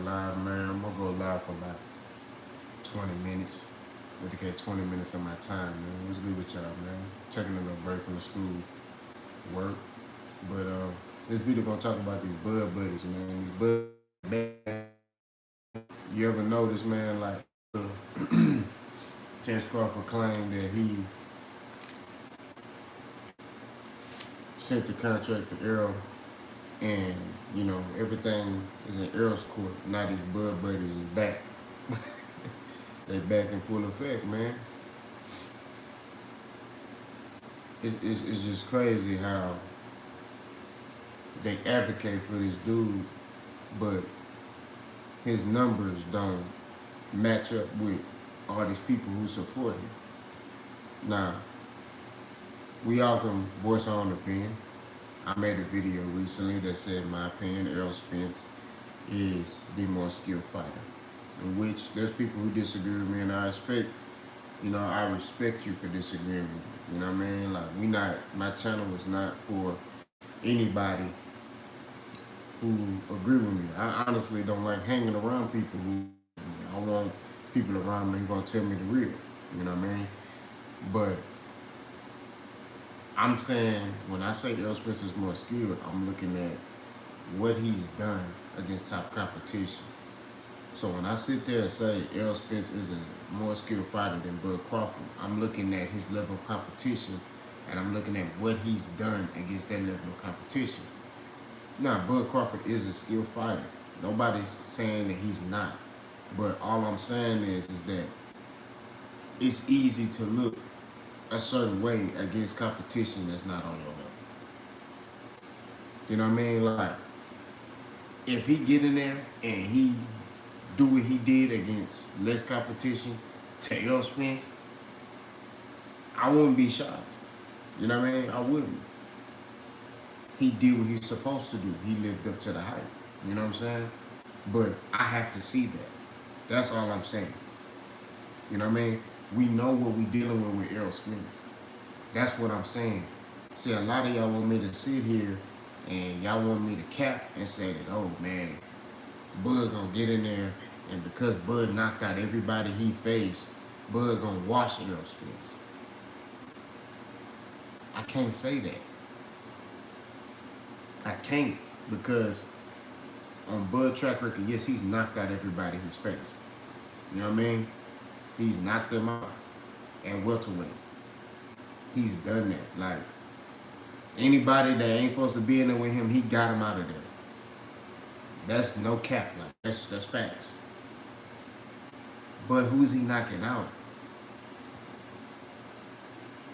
live, man. I'm gonna go live for about 20 minutes. Dedicate 20 minutes of my time, man. What's good with y'all, man? Taking a little break from the school work. But this video gonna talk about these bud buddies, man. These bud bad. You ever notice, man, like Terrence Crawford claimed that he sent the contract to Errol and, everything is in Errol's court. Now these bud buddies is back. They back in full effect, man. It's just crazy how they advocate for this dude, but his numbers don't match up with all these people who support him. Now, we all can voice our own opinion. I made a video recently that said, in my opinion, Errol Spence is the more skilled fighter. In which there's people who disagree with me, and I respect you for disagreeing with me. You know what I mean? Like, my channel is not for anybody who agree with me. I honestly don't like hanging around people who, I want people around me who gonna tell me the real. You know what I mean? But I'm saying, when I say Errol Spence is more skilled, I'm looking at what he's done against top competition. So when I sit there and say Errol Spence is a more skilled fighter than Bud Crawford, I'm looking at his level of competition, and I'm looking at what he's done against that level of competition. Now, Bud Crawford is a skilled fighter. Nobody's saying that he's not. But all I'm saying is that it's easy to look a certain way against competition that's not on your level. You know what I mean? Like, if he get in there and he do what he did against less competition to Errol Spence, I wouldn't be shocked. You know what I mean? I wouldn't. He did what he's supposed to do. He lived up to the hype. You know what I'm saying? But I have to see that. That's all I'm saying. You know what I mean? We know what we're dealing with Errol Spence. That's what I'm saying. See, a lot of y'all want me to sit here and y'all want me to cap and say that, oh man, Bud gonna get in there, and because Bud knocked out everybody he faced, Bud gonna wash Errol Spence. I can't say that. I can't, because on Bud track record, yes, he's knocked out everybody he's faced. You know what I mean? He's knocked them out at welterweight. He's done that. Like, anybody that ain't supposed to be in there with him, he got him out of there. That's no cap. Like, that's facts. But who's he knocking out?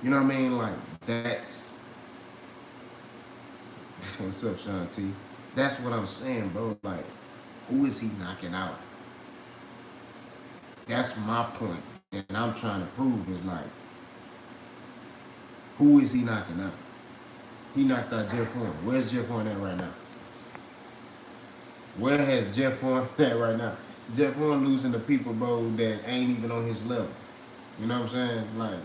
You know what I mean? Like, that's what's up, Sean T? That's what I'm saying, bro. Like, who is he knocking out? That's my point. And I'm trying to prove is like, who is he knocking out? He knocked out Jeff Horn. Where's Jeff Horn at right now? Where has Jeff Horn at right now? Jeff Horn losing to people, bro, that ain't even on his level. You know what I'm saying? Like,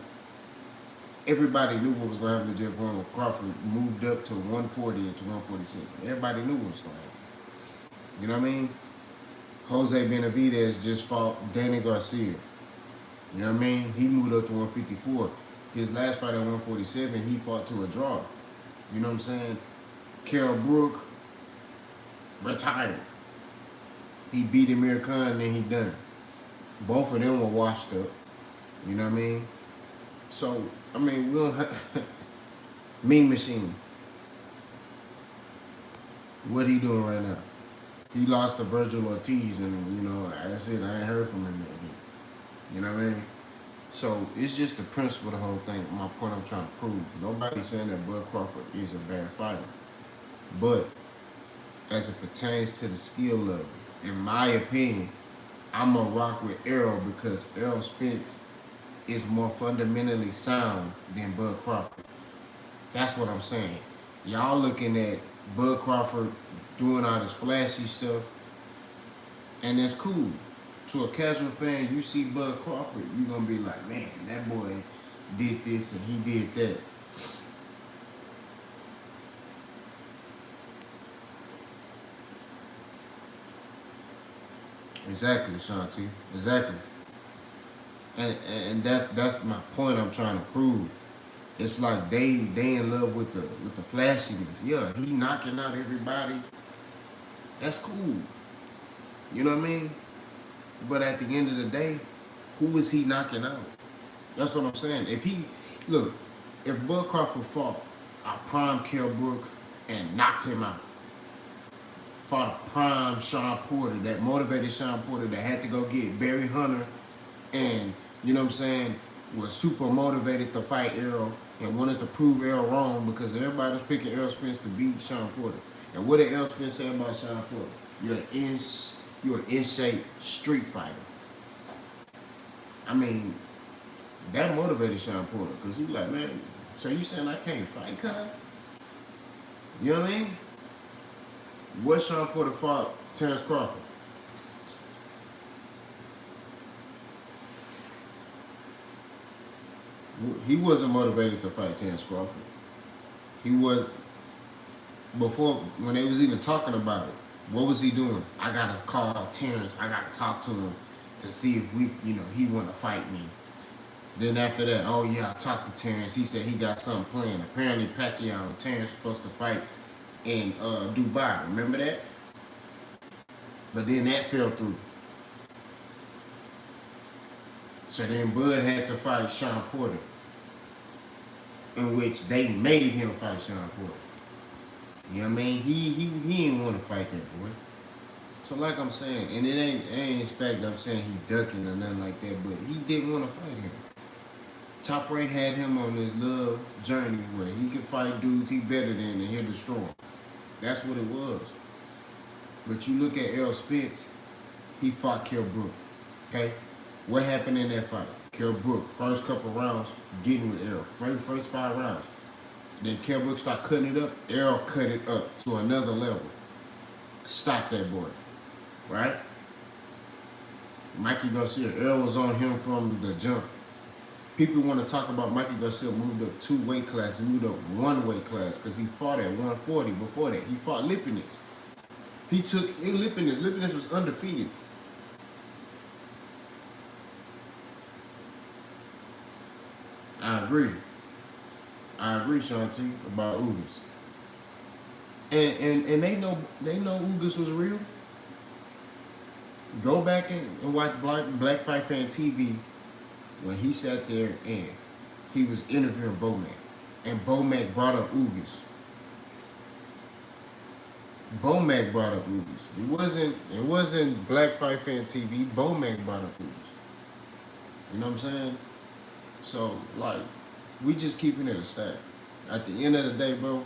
everybody knew what was going to happen to Jeff Horn when Crawford moved up to 140 and to 146. Everybody knew what was going to happen. You know what I mean? Jose Benavidez just fought Danny Garcia. You know what I mean? He moved up to 154. His last fight at 147, he fought to a draw. You know what I'm saying? Carol Brook retired. He beat Amir Khan and then he done. Both of them were washed up. You know what I mean? So, I mean, we don't have Mean Machine. What he doing right now? He lost to Virgil Ortiz, and that's it. I ain't heard from him again. You know what I mean? So it's just the principle of the whole thing. My point I'm trying to prove. Nobody's saying that Bud Crawford is a bad fighter, but as it pertains to the skill level, in my opinion, I'm gonna rock with Errol because Errol Spence is more fundamentally sound than Bud Crawford. That's what I'm saying. Y'all looking at Bud Crawford doing all this flashy stuff, and that's cool. To a casual fan, you see Bud Crawford, you're gonna be like, man, that boy did this and he did that. Exactly, Shanti. Exactly. And that's my point I'm trying to prove. It's like they in love with the flashiness. Yeah, he knocking out everybody. That's cool. You know what I mean? But at the end of the day, who is he knocking out? That's what I'm saying. If he look, if Bud Crawford fought a prime Kell Brook and knocked him out, fought a prime Sean Porter that motivated Sean Porter that had to go get Barry Hunter and you know what I'm saying was super motivated to fight Errol and wanted to prove Errol wrong because everybody was picking Errol Spence to beat Sean Porter. And what did Errol Spence say about Sean Porter? You're an in shape street fighter. I mean, that motivated Sean Porter because he's like, man, so you saying I can't fight, cuz? You know what I mean? What Sean Porter fought Terrence Crawford? He wasn't motivated to fight Terrence Crawford. He was before when they was even talking about it. What was he doing? I gotta call Terrence. I gotta talk to him to see if he want to fight me. Then after that, oh yeah, I talked to Terrence. He said he got something planned. Apparently Pacquiao and Terrence were supposed to fight in Dubai. Remember that? But then that fell through. So then Bud had to fight Sean Porter, in which they made him fight Sean Porter. You know what I mean? He didn't want to fight that boy. So like I'm saying, and it ain't in fact I'm saying he ducking or nothing like that, but he didn't want to fight him. Top Rank had him on this little journey where he could fight dudes he better than and he'll destroy him. That's what it was. But you look at Errol Spence, he fought Kell Brook. Okay? What happened in that fight? Kell Brook, first couple rounds, getting with Errol. Maybe first 5 rounds. Then Kell Brook started cutting it up. Errol cut it up to another level. Stop that boy. Right? Mikey Garcia, Errol was on him from the jump. People want to talk about Mikey Garcia moved up 2 weight classes. He moved up 1 weight class because he fought at 140 before that. He fought Lipinets. He took Lipinets. Lipinets was undefeated. I agree, Shanti, about Ugas. And they know Ugas was real. Go back and watch Black Fight Fan TV when he sat there and he was interviewing Bomac. And Bomac brought up Ugas. Bomac brought up Ugas. It wasn't Black Fight Fan TV. Bomac brought up Ugas. You know what I'm saying? So, like, we just keeping it a stack. At the end of the day, bro,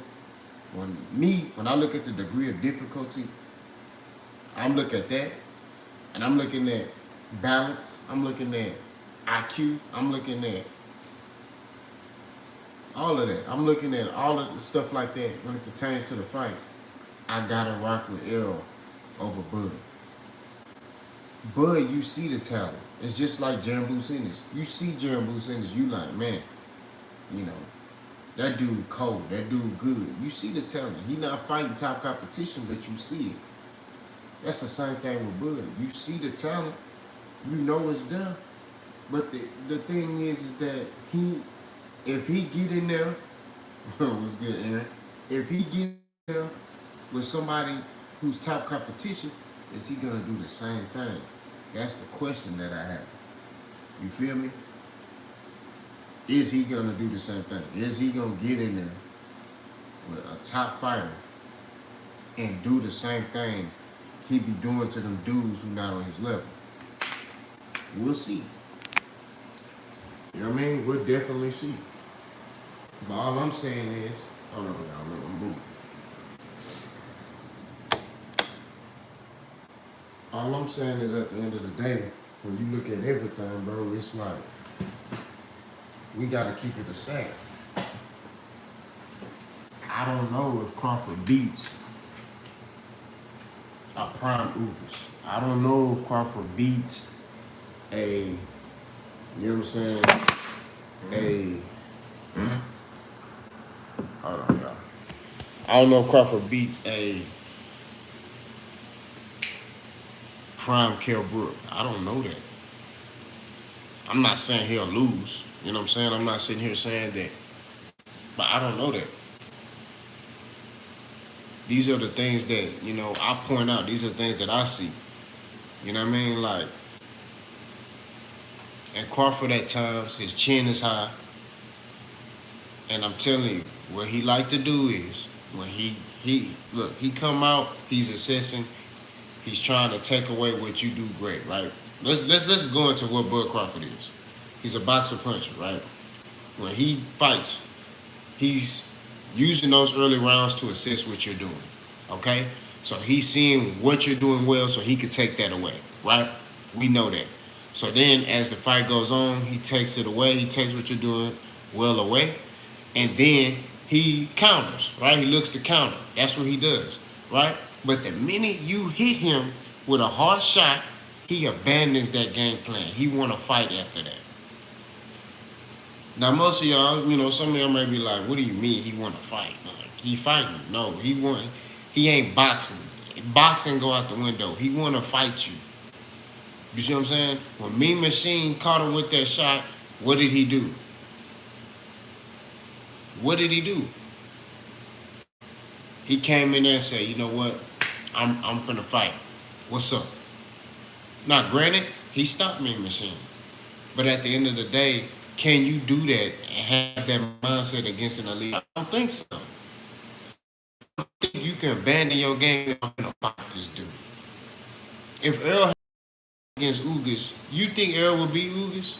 when I look at the degree of difficulty, I'm looking at that, and I'm looking at balance, I'm looking at IQ, I'm looking at all of that. I'm looking at all of the stuff like that when it pertains to the fight. I gotta rock with Errol over Bud. Bud, you see the talent. It's just like Jaron Bucinis. You see Jaron Bucinis, you like, man, you know, that dude cold, that dude good. You see the talent. He not fighting top competition, but you see it. That's the same thing with Bud. You see the talent, you know it's there. But the thing is that if he get in there, what's good, Aaron? If he get in there with somebody who's top competition, is he gonna do the same thing? That's the question that I have. You feel me? Is he gonna do the same thing? Is he gonna get in there with a top fighter and do the same thing he be doing to them dudes who not on his level? We'll see. You know what I mean? We'll definitely see. But all I'm saying is, hold on, y'all, I'm moving. All I'm saying is at the end of the day, when you look at everything, bro, it's like, we gotta keep it a stack. I don't know if Crawford beats a prime Ugas. I don't know if Crawford beats a, you know what I'm saying, hold on, y'all. I don't know if Crawford beats a prime Kell Brook. I don't know that. I'm not saying he'll lose. You know what I'm saying? I'm not sitting here saying that. But I don't know that. These are the things that, I point out. These are things that I see. You know what I mean? Like, and Crawford at times, his chin is high. And I'm telling you, what he like to do is, when he come out, he's assessing, he's trying to take away what you do great, right? Let's go into what Bud Crawford is. He's a boxer puncher, right? When he fights, he's using those early rounds to assess what you're doing. Okay? So he's seeing what you're doing well so he could take that away, right? We know that. So then as the fight goes on, he takes it away, he takes what you're doing well away, and then he counters, right? He looks to counter. That's what he does, right? But the minute you hit him with a hard shot, he abandons that game plan. He want to fight after that. Now, most of y'all, some of y'all may be like, what do you mean he want to fight? Like, he fighting. No, he ain't boxing. Boxing go out the window. He want to fight you. You see what I'm saying? When Mean Machine caught him with that shot, what did he do? What did he do? He came in there and said, you know what? I'm finna fight. What's up? Now, granted, he stopped Mean Machine. But at the end of the day, can you do that and have that mindset against an elite? I don't think so. I don't think you can abandon your game and fight this dude. If Earl had against Ugas, you think Earl would beat Ugas?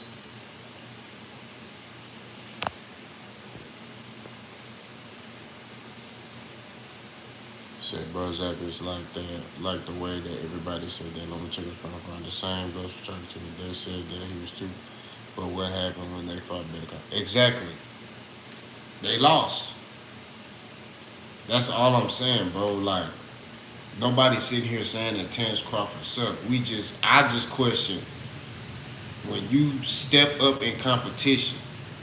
Said bro, Zach is like that, like the way that everybody said that Lomachenko's probably the same goes for Chuck too. They said that he was too. But what happened when they fought Better? Exactly. They lost. That's all I'm saying, bro. Like, nobody's sitting here saying that Terence Crawford sucked. I just question, when you step up in competition,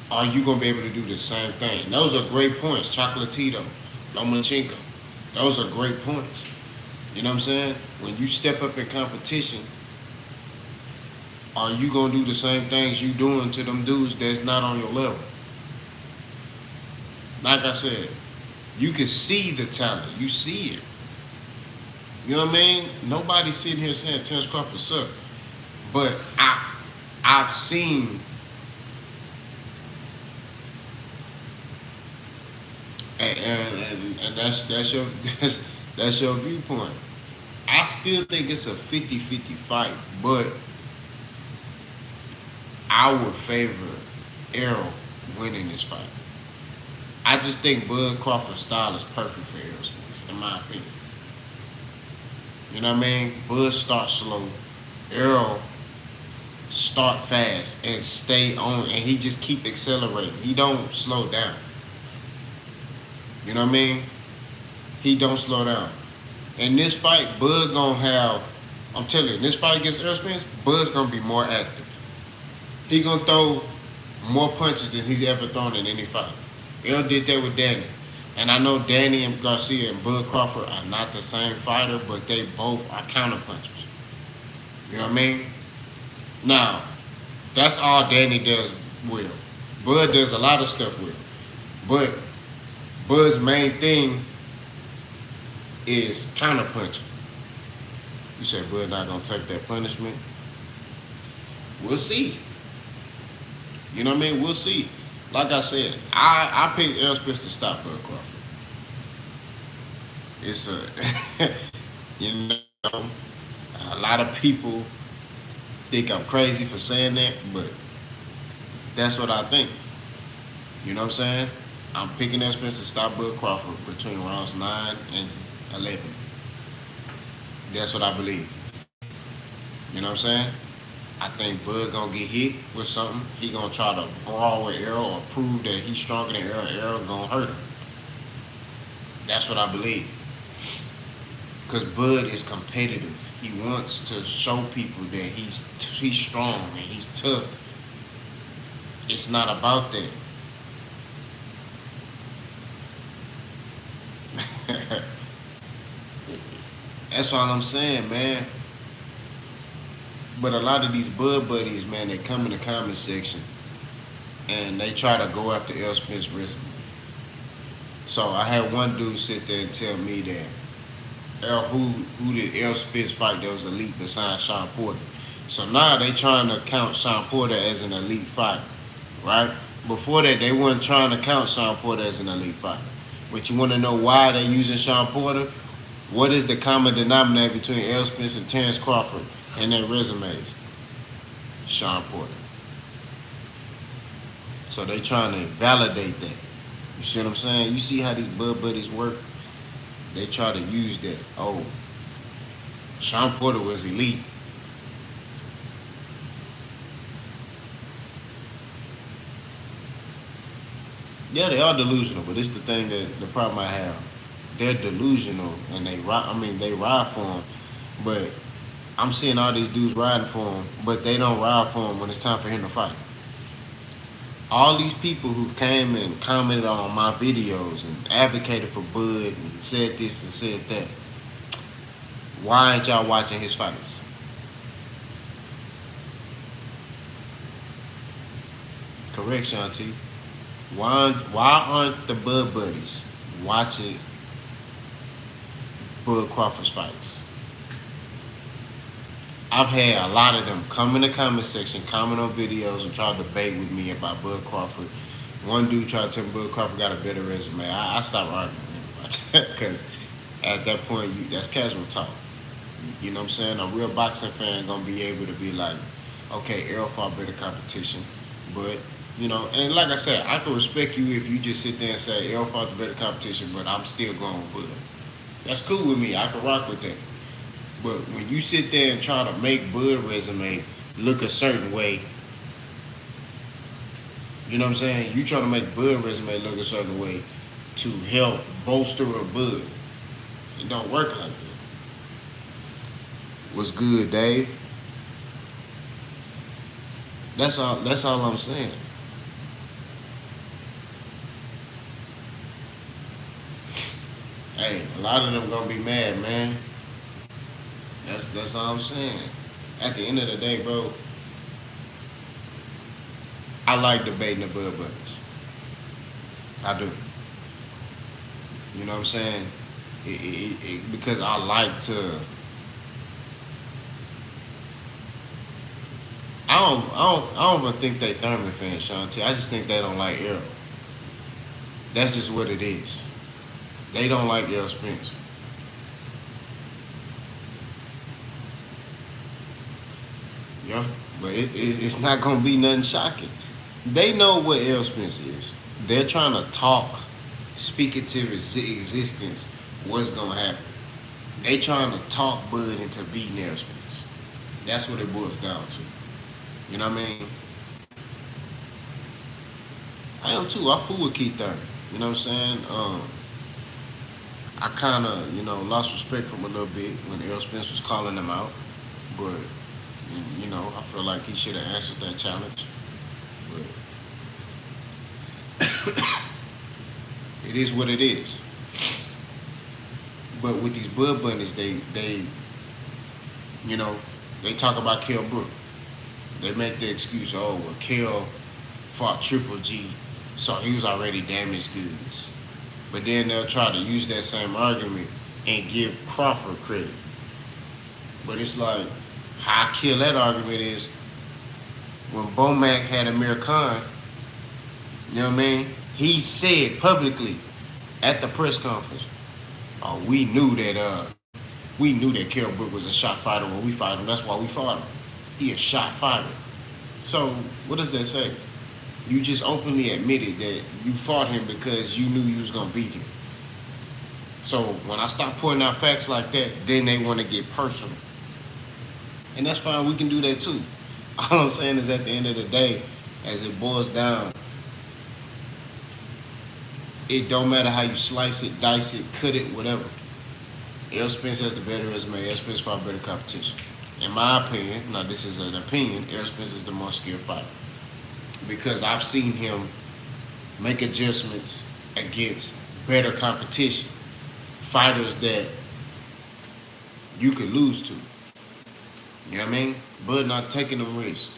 are you going to be able to do the same thing? Those are great points. Chocolatito, Lomachenko. Those are great points. You know what I'm saying? When you step up in competition, are you going to do the same things you doing to them dudes that's not on your level? Like I said, you can see the talent. You see it. You know what I mean? Nobody's sitting here saying Terence Crawford sucked. But I've seen, and that's your viewpoint. I still think it's a 50-50 fight, but I would favor Errol winning this fight. I just think Bud Crawford's style is perfect for Errol Spence, in my opinion. You know what I mean? Bud starts slow. Errol start fast and stay on, and he just keep accelerating. He don't slow down. You know what I mean? He don't slow down. In this fight, Bud gonna have, I'm telling you, in this fight against Errol Spence, Bud's gonna be more active. He gonna throw more punches than he's ever thrown in any fight. Errol did that with Danny. And I know Danny and Garcia and Bud Crawford are not the same fighter, but they both are counter punchers. You know what I mean? Now, that's all Danny does well. Bud does a lot of stuff well. But Bud's main thing is counter punching. You said Bud not gonna take that punishment? We'll see. You know what I mean? We'll see. Like I said, I picked Errol Spence to stop Bud Crawford. It's you know, a lot of people think I'm crazy for saying that, but that's what I think. You know what I'm saying? I'm picking Errol Spence to stop Bud Crawford between rounds 9 and 11. That's what I believe. You know what I'm saying? I think Bud gonna get hit with something. He gonna try to brawl with Errol or prove that he's stronger than Errol. Errol gonna hurt him. That's what I believe. Because Bud is competitive. He wants to show people that he's strong and he's tough. It's not about that. That's all I'm saying, man. But a lot of these bud buddies, man, they come in the comment section and they try to go after Errol Spence resume. So I had one dude sit there and tell me that who did Errol Spence fight that was elite besides Shawn Porter. So now they trying to count Shawn Porter as an elite fighter, right? Before that, they weren't trying to count Shawn Porter as an elite fighter. But you want to know why they're using Shawn Porter? What is the common denominator between Errol Spence and Terrence Crawford in their resumes? Shawn Porter. So they trying to validate that. You see what I'm saying? You see how these bud buddies work? They try to use that. Oh, Shawn Porter was elite. Yeah, they are delusional, but it's the thing that the problem I have. They're delusional and they ride for him, but I'm seeing all these dudes riding for him, but they don't ride for him when it's time for him to fight. All these people who came and commented on my videos and advocated for Bud and said this and said that, why ain't y'all watching his fights? Correct, Shanti. Why aren't the Bud buddies watching Bud Crawford's fights? I've had a lot of them come in the comment section, comment on videos, and try to debate with me about Bud Crawford. One dude tried to tell me Bud Crawford got a better resume. I stopped arguing about that because at that point, that's casual talk. You know what I'm saying? A real boxing fan gonna be able to be like, okay, Errol fought better competition, but you know, and like I said, I can respect you if you just sit there and say Errol fought the better competition, but I'm still going with Bud. That's cool with me. I can rock with that. But when you sit there and try to make Bud resume look a certain way, you know what I'm saying? You try to make Bud resume look a certain way to help bolster a Bud. It don't work like that. What's good, Dave? That's all I'm saying. Hey, a lot of them gonna be mad, man. That's all I'm saying. At the end of the day, bro, I like debating the Bud buddies. I do. You know what I'm saying? Because I like to. I don't even think they Thurman fans, Shanti. I just think they don't like Errol. That's just what it is. They don't like Errol Spence. Yeah, but it's not gonna be nothing shocking. They know what Errol Spence is. They're trying to speak it to existence. What's gonna happen? They trying to talk Bud into beating Errol Spence. That's what it boils down to. You know what I mean? I am too. I fool with Keith Thurman. You know what I'm saying? I kind of, lost respect for him a little bit when Errol Spence was calling him out. But, I feel like he should have answered that challenge. But it is what it is. But with these Bud Bunnies, they talk about Kell Brook. They make the excuse, oh, well, Kell fought Triple G, so he was already damaged goods. But then they'll try to use that same argument and give Crawford credit. But it's like, how I kill that argument is when Bomac had Amir Khan, you know what I mean? He said publicly at the press conference, oh, we knew that Kell Brook was a shot fighter when we fought him. That's why we fought him. He a shot fighter. So what does that say? You just openly admitted that you fought him because you knew you was gonna beat him. So when I start pointing out facts like that, then they want to get personal. And that's fine, we can do that too. All I'm saying is at the end of the day, as it boils down, it don't matter how you slice it, dice it, cut it, whatever. Errol Spence has the better resume. Errol Spence fought better competition. In my opinion, now this is an opinion, Errol Spence is the more skilled fighter. Because I've seen him make adjustments against better competition. Fighters that you could lose to. You know what I mean? Bud not taking them risks.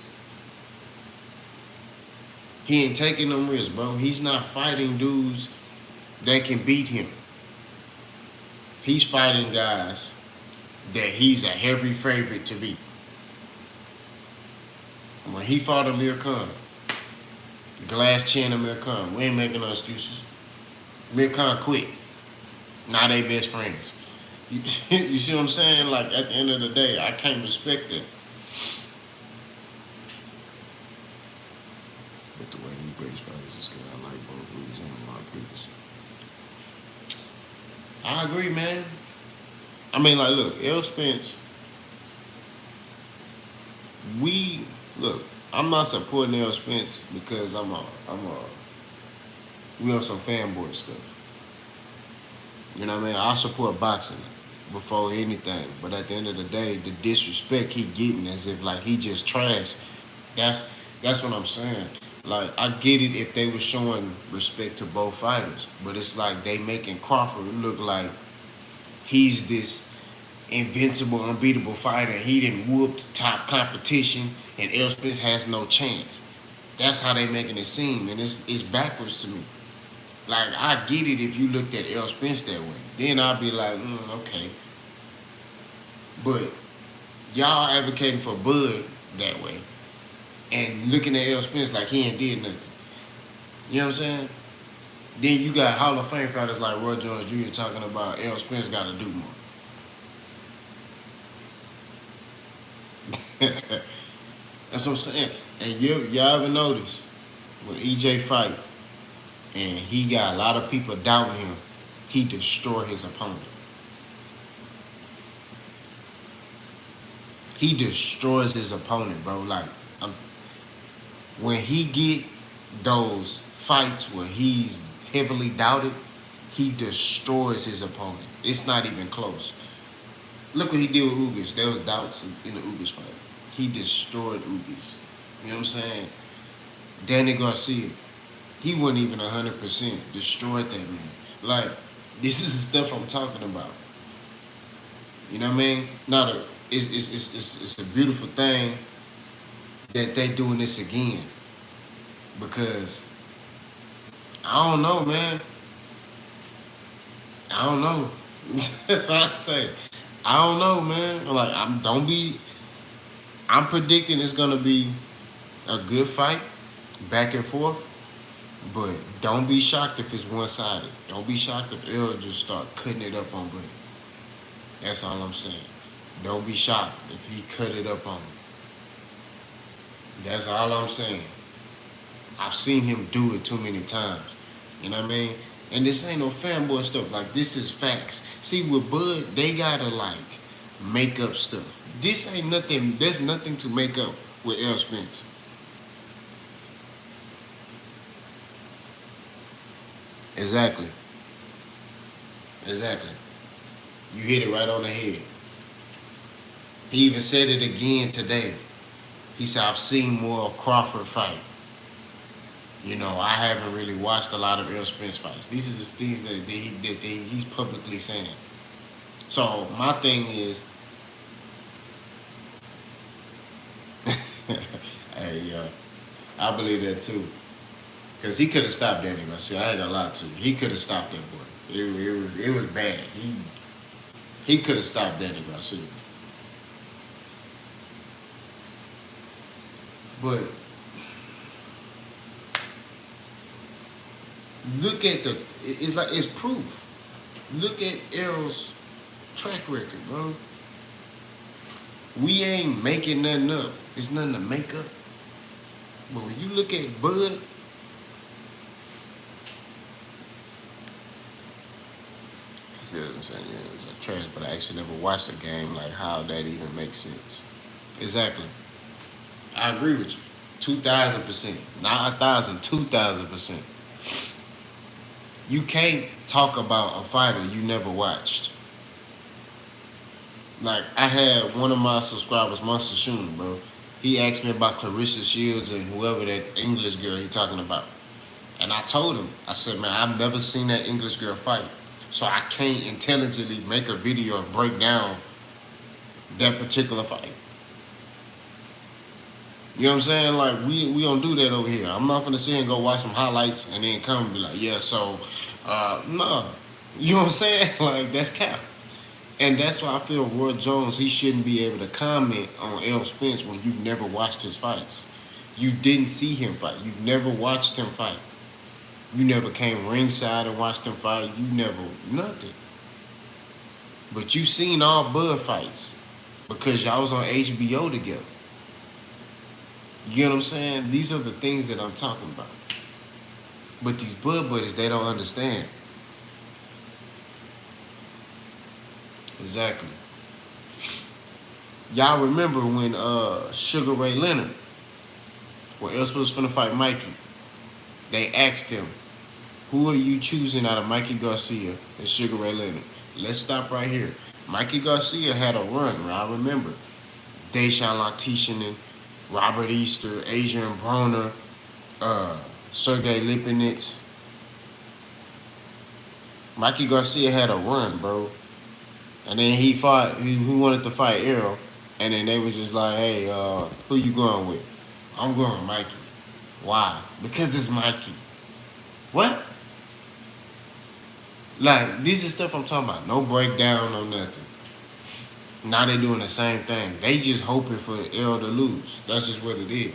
He ain't taking them risks, bro. He's not fighting dudes that can beat him. He's fighting guys that he's a heavy favorite to beat. When he fought Amir Khan, glass chin Amir Khan, we ain't making no excuses. Amir Khan quit. Now they best friends. You see what I'm saying? Like, at the end of the day, I can't respect it. But the way he British fighters is good. I like both movies and a lot of previous. I agree, man. I mean, like, look, Errol Spence, look, I'm not supporting Errol Spence because we on some fanboy stuff. You know what I mean? I support boxing before anything, but at the end of the day, the disrespect he getting as if like he just trash. That's what I'm saying. Like, I get it if they were showing respect to both fighters, but it's like they making Crawford look like he's this invincible, unbeatable fighter. He didn't whoop top competition, and Errol Spence has no chance. That's how they making it seem, and it's backwards to me. Like, I get it if you looked at Errol Spence that way. Then I'll be like, okay. But y'all advocating for Bud that way and looking at Errol Spence like he ain't did nothing. You know what I'm saying? Then you got Hall of Fame fighters like Roy Jones Jr. talking about Errol Spence got to do more. That's what I'm saying. And y'all ever notice when EJ fight and he got a lot of people doubting him, he destroy his opponent. He destroys his opponent, bro. Like, when he get those fights where he's heavily doubted, he destroys his opponent. It's not even close. Look what he did with Ugas. There was doubts in the Ugas fight. He destroyed Ugas. You know what I'm saying? Danny Garcia, he wasn't even 100%. Destroyed that man. Like, this is the stuff I'm talking about. You know what I mean? Now, it's a beautiful thing that they doing this again, because I don't know, man. I don't know. That's all I say. I don't know, man. Like, I'm predicting it's gonna be a good fight, back and forth. But don't be shocked if it's one-sided. Don't be shocked if Errol just start cutting it up on Buddy. That's all I'm saying. Don't be shocked if he cut it up on him. That's all I'm saying. I've seen him do it too many times. You know what I mean? And this ain't no fanboy stuff. Like, this is facts. See, with Bud, they gotta, like, make up stuff. This ain't nothing. There's nothing to make up with Errol Spence. Exactly. You hit it right on the head. He even said it again today. He said, I've seen more Crawford fight. You know, I haven't really watched a lot of Errol Spence fights. These are just things that he's publicly saying. So my thing is, hey, I believe that too. Because he could have stopped Danny Garcia. I ain't gonna lie to you. He could have stopped that boy. It was bad. He could have stopped Danny Garcia. But look at it's proof. Look at Errol's track record, bro. We ain't making nothing up. It's nothing to make up. But when you look at Bud, I'm saying, yeah, it's a trash, but I actually never watched a game. Like, how that even makes sense. Exactly. I agree with you. 2,000%. Not 1,000, 2,000%. You can't talk about a fighter you never watched. Like, I had one of my subscribers, Monster Shooter, bro. He asked me about Clarissa Shields and whoever that English girl he talking about. And I told him, I said, man, I've never seen that English girl fight. So I can't intelligently make a video and break down that particular fight. You know what I'm saying? Like we don't do that over here. I'm not gonna sit here and go watch some highlights and then come and be like, yeah, so no. You know what I'm saying? Like that's cap. And that's why I feel Roy Jones, he shouldn't be able to comment on Errol Spence when you've never watched his fights. You didn't see him fight. You've never watched him fight. You never came ringside and watched him fight. You never, nothing. But you seen all Bud fights because y'all was on HBO together. You get what I'm saying? These are the things that I'm talking about. But these Bud buddies, they don't understand. Exactly. Y'all remember when Sugar Ray Leonard, when Errol was finna fight Mikey, they asked him, who are you choosing out of Mikey Garcia and Sugar Ray Leonard? Let's stop right here. Mikey Garcia had a run, I remember. Deshaun Latishinin, Robert Easter, Adrian Broner, Sergey Lipinets. Mikey Garcia had a run, bro. And then he wanted to fight Errol. And then they was just like, hey, who you going with? I'm going with Mikey. Why? Because it's Mikey. What? Like, this is stuff I'm talking about. No breakdown, no nothing. Now they doing the same thing. They just hoping for Errol to lose. That's just what it is.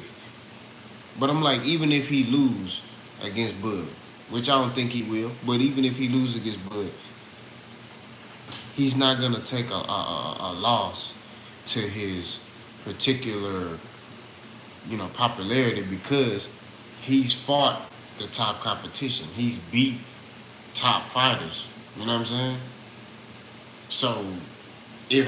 But I'm like, even if he lose against Bud, which I don't think he will, but even if he lose against Bud, he's not gonna take a loss to his particular, popularity because he's fought the top competition. He's beat top fighters. You know what I'm saying? So if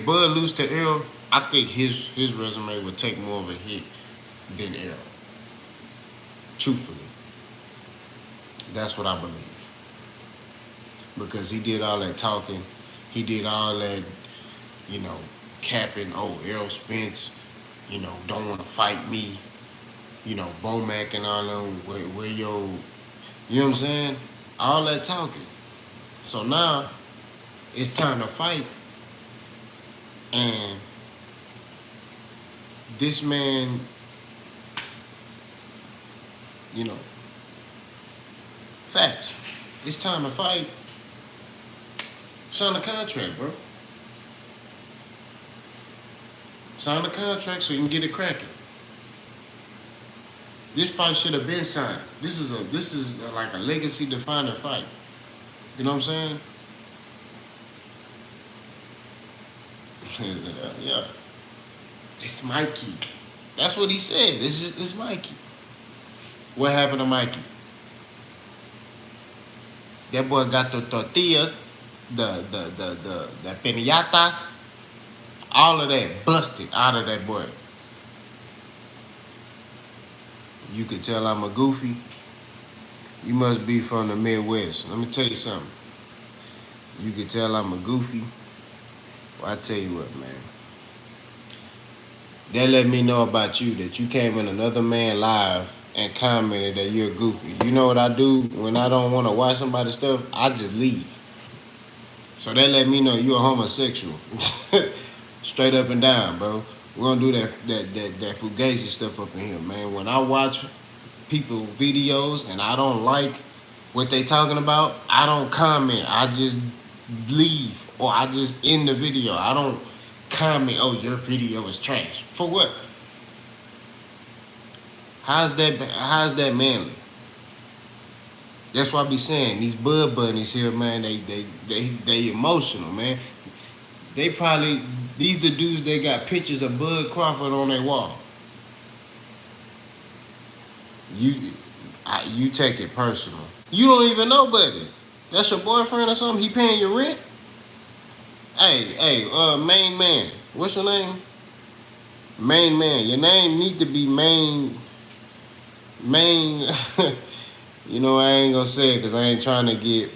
Bud lose to Errol, I think his resume would take more of a hit than Errol. Truthfully. That's what I believe. Because he did all that talking. He did all that, capping, Errol Spence, don't want to fight me. Bomac and all them, where yo, you know what I'm saying? All that talking. So now, it's time to fight. And this man, facts. It's time to fight. Sign the contract, bro. Sign the contract so you can get it cracking. This fight should have been signed. This is like a legacy defining fight. You know what I'm saying? Yeah. It's Mikey. That's what he said. It's Mikey. What happened to Mikey? That boy got the tortillas, the piñatas, all of that busted out of that boy. You could tell I'm a goofy. You must be from the Midwest. Let me tell you something. You could tell I'm a goofy. Well, I tell you what, man. That let me know about you, that you came in another man live and commented that you're goofy. You know what I do when I don't want to watch somebody's stuff? I just leave. So that let me know you're a homosexual. Straight up and down, bro. We don't do that fugazi stuff up in here, man. When I watch people videos and I don't like what they talking about, I don't comment. I just leave or I just end the video. I don't comment, your video is trash. For what? How's that manly? That's why I be saying these Bud bunnies here, man, they emotional, man. They probably, these the dudes that got pictures of Bud Crawford on their wall. You take it personal. You don't even know, buddy. That's your boyfriend or something? He paying your rent? Hey, main man. What's your name? Main man. Your name need to be main. I ain't gonna say it because I ain't trying to get,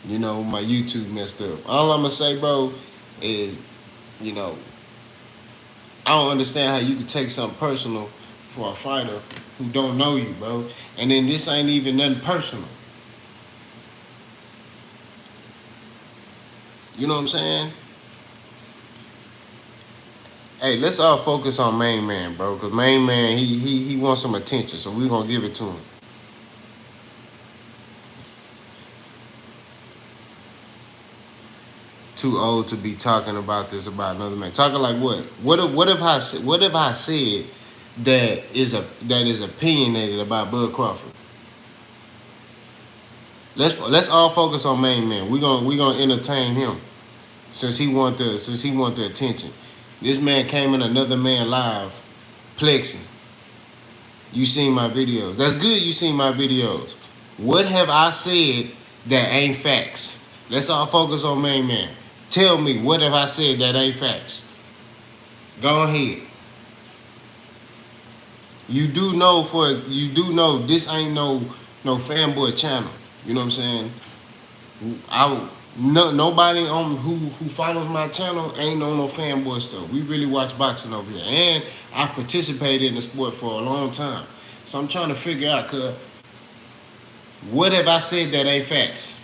my YouTube messed up. All I'm gonna say, bro, is, I don't understand how you could take something personal for a fighter who don't know you, bro. And then this ain't even nothing personal. You know what I'm saying? Hey, let's all focus on Main Man, bro. Cause Main Man, he wants some attention, so we're gonna give it to him. Too old to be talking about this about another man. Talking like what? What if I said that is opinionated about Bud Crawford? Let's all focus on Main Man. We gonna entertain him since he want the attention. This man came in another man live, plexing. You seen my videos. That's good. You seen my videos. What have I said that ain't facts? Let's all focus on Main Man. Tell me, what have I said that ain't facts? Go ahead. You do know this ain't no fanboy channel. You know what I'm saying? Nobody on who follows my channel ain't on no fanboy stuff. We really watch boxing over here, and I participated in the sport for a long time. So I'm trying to figure out, cause what have I said that ain't facts?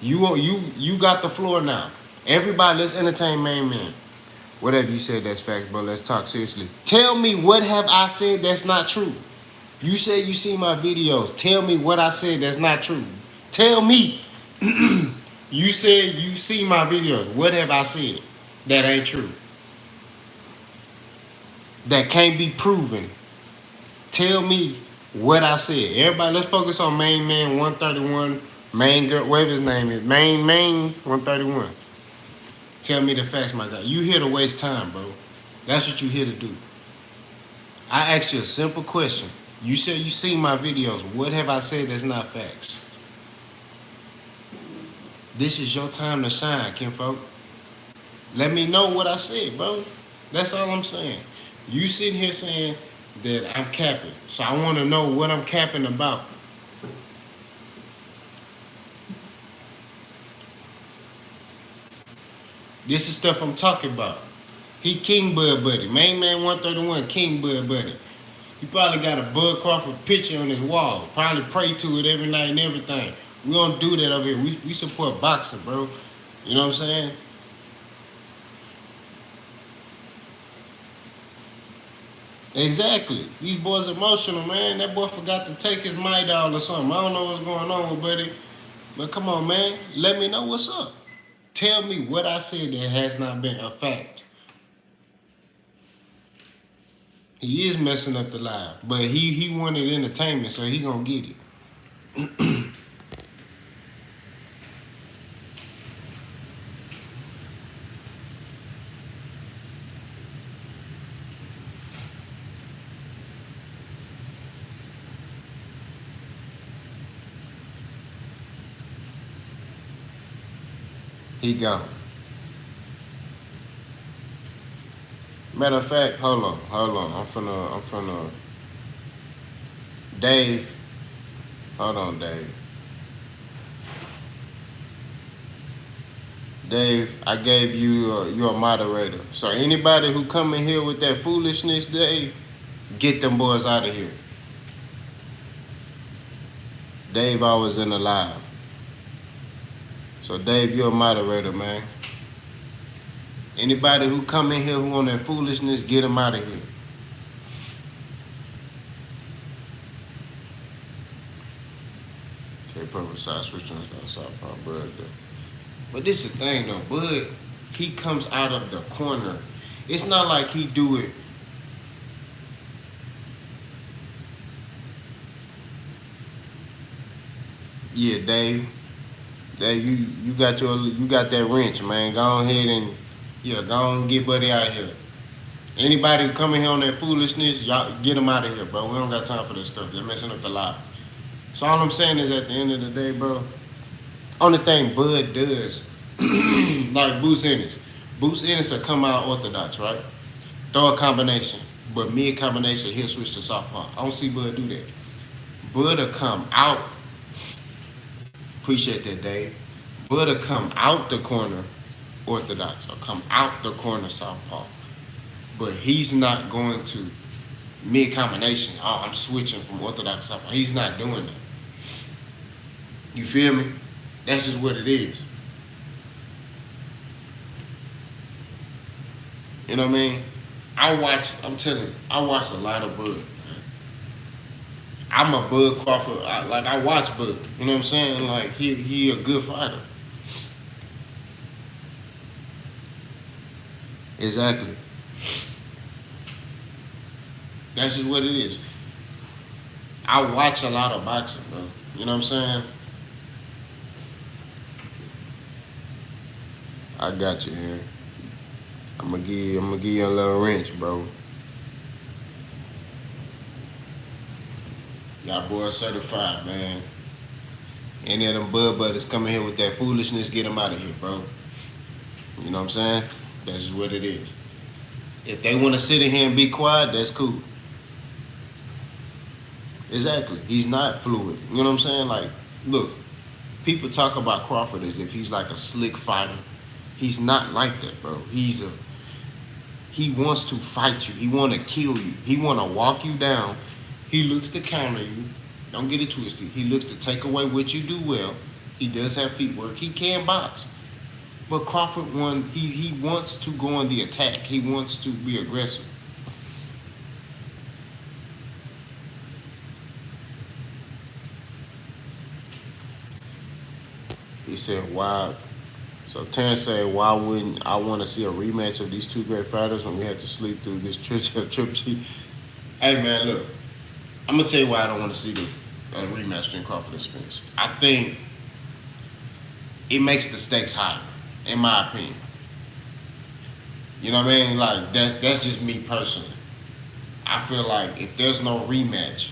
You got the floor now. Everybody, let's entertain Main Man. Whatever you said that's facts, but let's talk seriously. Tell me, what have I said that's not true? You said you see my videos. Tell me what I said that's not true. Tell me. You said you see my videos. What have I said that ain't true? That can't be proven. Tell me what I said. Everybody, let's focus on Main Man 131. Main girl, whatever his name is. Main 131. Tell me the facts, my guy. You here to waste time, bro. That's what you here to do. I asked you a simple question. You said you see my videos. What have I said that's not facts? This is your time to shine, kinfolk. Let me know what I said, bro. That's all I'm saying. You sitting here saying that I'm capping. So I want to know what I'm capping about. This is stuff I'm talking about. He King Bud Buddy. Main Man 131, King Bud Buddy. He probably got a Bud Crawford picture on his wall. Probably pray to it every night and everything. We don't do that over here. We support boxing, bro. You know what I'm saying? Exactly. These boys emotional, man. That boy forgot to take his Midol or something. I don't know what's going on with Buddy. But come on, man. Let me know what's up. Tell me what I said that has not been a fact. He is messing up the live, but he wanted entertainment, so he gonna get it. He gone. Matter of fact, hold on. I'm finna. Dave, hold on, Dave. Dave, I gave you you're a moderator. So anybody who come in here with that foolishness, Dave, get them boys out of here. Dave always in the live. So Dave, you're a moderator, man. Anybody who come in here who on that foolishness, get them out of here. Okay, purple side, switch on the side, Bud. But this is the thing though, Bud, he comes out of the corner. It's not like he do it. Yeah, Dave. Dave, you got that wrench, man. Go ahead and go on and get Buddy out of here. Anybody who come in here on that foolishness, y'all get them out of here, bro. We don't got time for this stuff. They're messing up the lot. So all I'm saying is, at the end of the day, bro, only thing Bud does, like Boots Ennis. Boots Ennis will come out orthodox, right? Throw a combination, but mid combination, he'll switch to southpaw. I don't see Bud do that. Bud will come out. Appreciate that, Dave. Bud will come out the corner orthodox or come out the corner southpaw. But he's not going to mid combination. Oh, I'm switching from orthodox to southpaw. He's not doing that. You feel me? That's just what it is. You know what I mean? I'm telling you, I watch a lot of Bud. I'm a Bud Crawford. I watch Bud. You know what I'm saying? Like he a good fighter. Exactly. That's just what it is. I watch a lot of boxing, bro. You know what I'm saying? I got you here. I'm gonna give you a little wrench, bro. Y'all boys certified, man. Any of them Bud Buddies coming here with that foolishness, get them out of here, bro. You know what I'm saying? That's just what it is. If they want to sit in here and be quiet, that's cool. Exactly. He's not fluid. You know what I'm saying? Like, look, people talk about Crawford as if he's like a slick fighter. He's not like that, bro. He wants to fight you. He want to kill you. He want to walk you down. He looks to counter you. Don't get it twisted. He looks to take away what you do well. He does have feet work. He can box. But Crawford he wants to go on the attack. He wants to be aggressive. He said, why? So Terrence said, why wouldn't I want to see a rematch of these two great fighters when we had to sleep through this Triple G? Hey, man, look. I'm going to tell you why I don't want to see the rematch between Crawford and Spence. I think it makes the stakes higher, in my opinion. You know what I mean? Like, that's just me personally. I feel like if there's no rematch,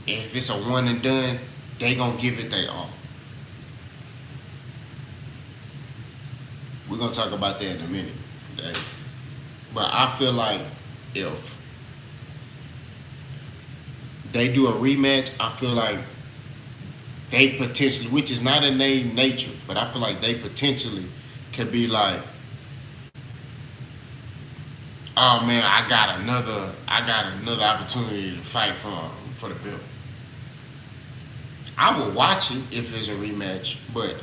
if it's a one and done, they going to give it their all. We're going to talk about that in a minute. Okay? But I feel like if they do a rematch, I feel like they potentially, which is not in their nature, but I feel like they potentially could be like, oh man, I got another opportunity to fight for the belt. I will watch it if it's a rematch, but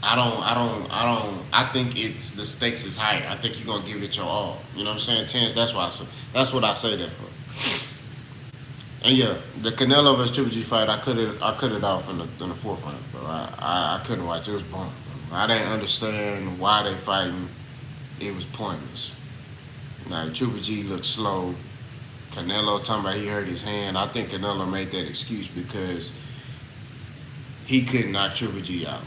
I think it's the stakes is higher. I think you're gonna give it your all. You know what I'm saying, Terrence? That's what I say that for. And yeah, the Canelo vs Triple G fight, I cut it off in the fourth round, bro. I couldn't watch. It was boring, bro. I didn't understand why they fighting. It was pointless. Now Triple G looked slow. Canelo talking about he hurt his hand. I think Canelo made that excuse because he couldn't knock Triple G out.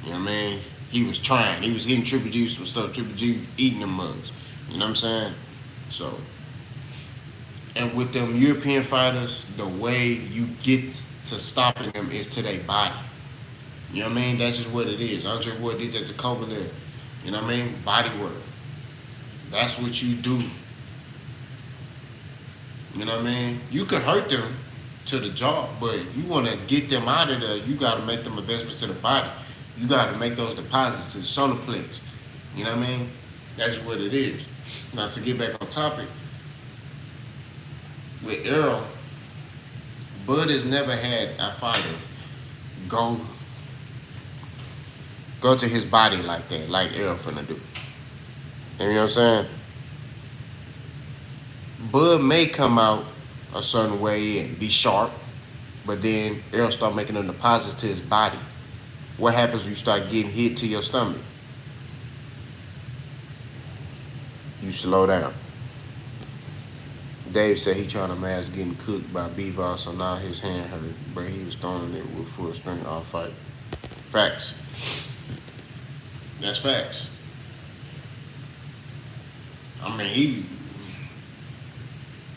You know what I mean? He was trying. He was hitting Triple G with some stuff. Triple G eating them mugs. You know what I'm saying? So, and with them European fighters, the way you get to stopping them is to their body. You know what I mean? That's just what it is. Andre Ward did that to Kovalev. You know what I mean? Body work. That's what you do. You know what I mean? You can hurt them to the jaw, but if you want to get them out of there, you got to make them investments to the body. You got to make those deposits to the solar plex. You know what I mean? That's what it is. Now, to get back on topic, with Errol, Bud has never had a fighter go to his body like that, like Errol finna do. You know what I'm saying? Bud may come out a certain way and be sharp, but then Errol start making them deposits to his body. What happens when you start getting hit to your stomach? You slow down. Dave said he trying to mask getting cooked by Bivol, so now his hand hurt, but he was throwing it with full strength all fight. Facts. That's facts. I mean,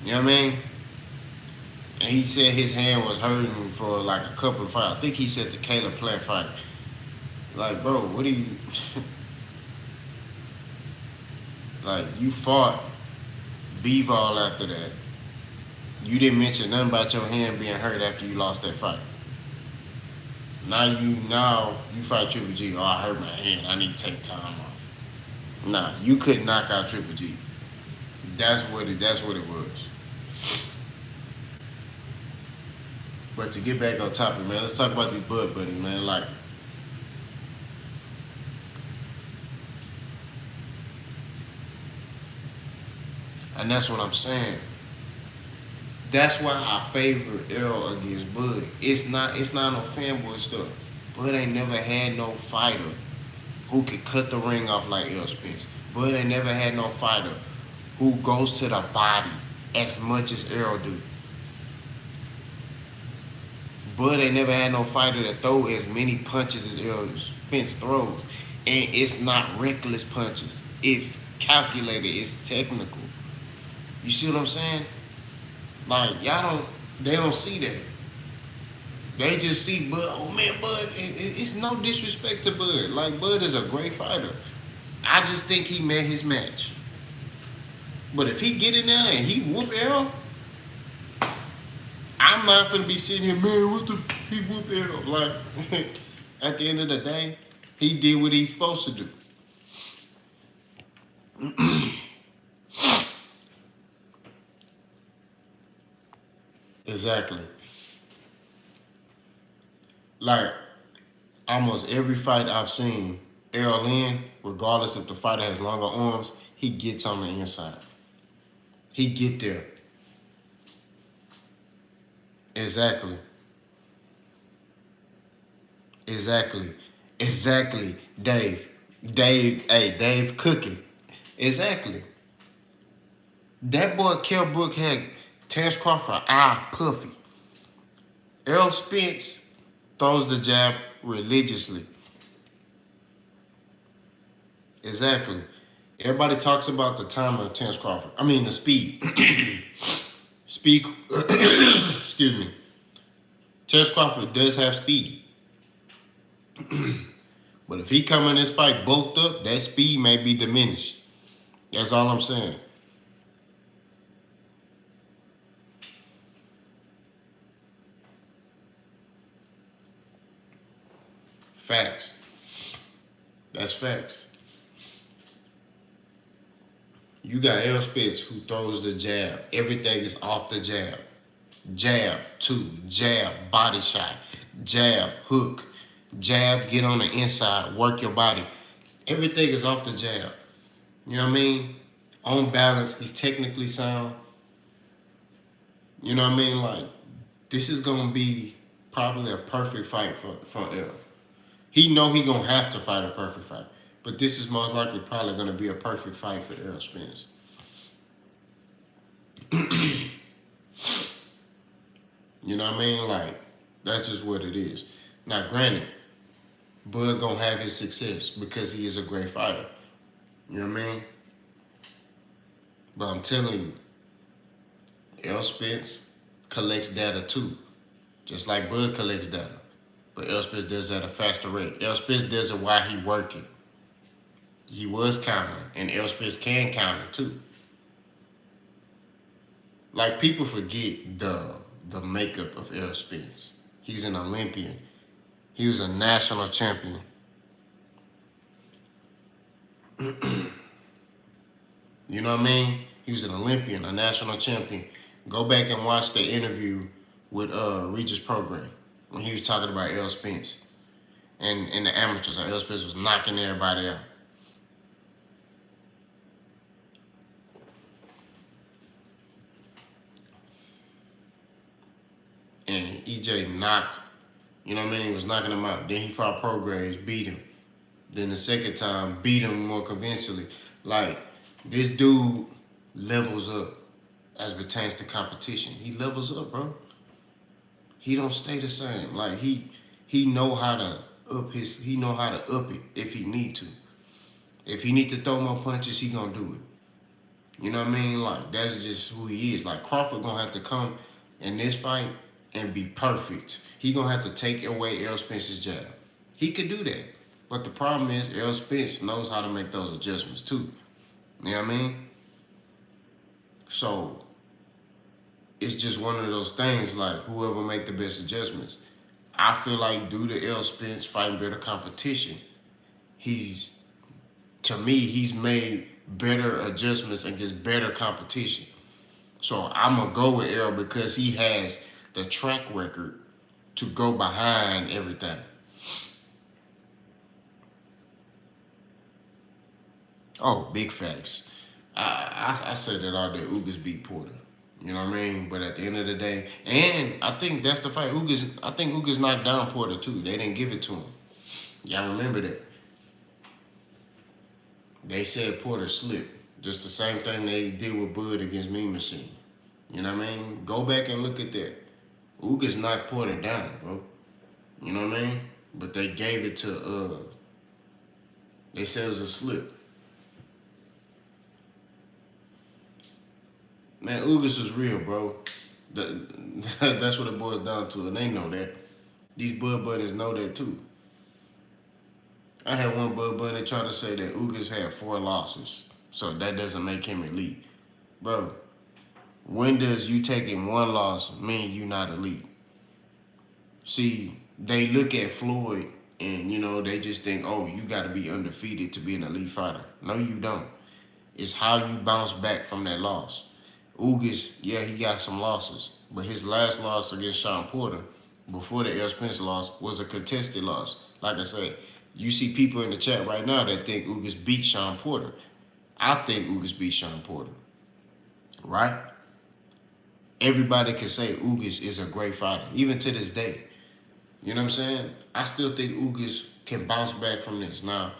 you know what I mean? And he said his hand was hurting for like a couple of fights. I think he said the Caleb Plant fight. Like, bro, what do you... like, you fought Bivol after that. You didn't mention nothing about your hand being hurt after you lost that fight. Now you fight Triple G. Oh, I hurt my hand. I need to take time off. Nah, you couldn't knock out Triple G. That's what it was. But to get back on topic, man, let's talk about these Bud Buddies, man. Like, And that's what I'm saying. That's why I favor Errol against Bud. It's not no fanboy stuff. Bud ain't never had no fighter who could cut the ring off like Errol Spence. Bud ain't never had no fighter who goes to the body as much as Errol do. Bud ain't never had no fighter that throw as many punches as Errol Spence throws. And it's not reckless punches. It's calculated. It's technical. You see what I'm saying? Like, they don't see that. They just see Bud. Oh man, Bud. It's no disrespect to Bud. Like, Bud is a great fighter. I just think he met his match. But if he get in there and he whoop Errol, I'm not gonna be sitting here, man, he whoop Errol. Like, at the end of the day, he did what he's supposed to do. Exactly. Like, almost every fight I've seen, Errol Lynn, regardless if the fighter has longer arms, he gets on the inside. He get there. Exactly. Exactly. Exactly. Dave cooking. Exactly. That boy Kell Brook had Terence Crawford eye puffy. Errol Spence throws the jab religiously. Exactly. Everybody talks about the time of Terence Crawford. I mean the speed. Speed. Excuse me. Terence Crawford does have speed. But if he come in this fight bulked up, that speed may be diminished. That's all I'm saying. Facts. That's facts. You got Errol Spence who throws the jab. Everything is off the jab. Jab, two, jab, body shot, jab, hook, jab, get on the inside, work your body. Everything is off the jab. You know what I mean? On balance, he's technically sound. You know what I mean? Like, this is going to be probably a perfect fight for Errol. He know he going to have to fight a perfect fight. But this is most likely probably going to be a perfect fight for Errol Spence. You know what I mean? Like, that's just what it is. Now, granted, Bud going to have his success because he is a great fighter. You know what I mean? But I'm telling you, Errol Spence collects data too. Just like Bud collects data. But Errol Spence does it at a faster rate. Errol Spence does it while he working. He was countering, and Errol Spence can counter too. Like, people forget the makeup of Errol Spence. He's an Olympian. He was a national champion. You know what I mean? He was an Olympian, a national champion. Go back and watch the interview with Regis Program when he was talking about Errol Spence and the amateurs. Errol Spence was knocking everybody out. And EJ knocked, you know what I mean, was knocking him out. Then he fought Prograis, beat him. Then the second time, beat him more convincingly. Like, this dude levels up as pertains to competition. He levels up, bro. He don't stay the same. Like, he know how to up it if he need to. If he need to throw more punches, he gonna do it. You know what I mean? Like, that's just who he is. Like, Crawford gonna have to come in this fight and be perfect. He gonna have to take away Errol Spence's jab. He could do that. But the problem is Errol Spence knows how to make those adjustments too. You know what I mean? So it's just one of those things, like, whoever make the best adjustments. I feel like due to Errol Spence fighting better competition, he's made better adjustments against better competition. So I'm gonna go with Errol because he has the track record to go behind everything. Oh, big facts. I said that all day. Ugas beat Porter. You know what I mean? But at the end of the day, and I think that's the fight. I think Ugas knocked down Porter too. They didn't give it to him. Y'all remember that? They said Porter slipped. Just the same thing they did with Bud against Mean Machine. You know what I mean? Go back and look at that. Ugas knocked Porter down, bro. You know what I mean? But they gave it to they said it was a slip. Man, Ugas was real, bro. That's what it boils down to, and they know that. These Bud Buddies know that too. I had one Bud Buddy try to say that Ugas had 4 losses, so that doesn't make him elite. Bro, when does you taking 1 loss mean you not elite? See, they look at Floyd and, you know, they just think, oh, you got to be undefeated to be an elite fighter. No, you don't. It's how you bounce back from that loss. Ugas, yeah, he got some losses, but his last loss against Sean Porter, before the Errol Spence loss, was a contested loss. Like I said, you see people in the chat right now that think Ugas beat Sean Porter. I think Ugas beat Sean Porter, right? Everybody can say Ugas is a great fighter, even to this day. You know what I'm saying? I still think Ugas can bounce back from this. Now,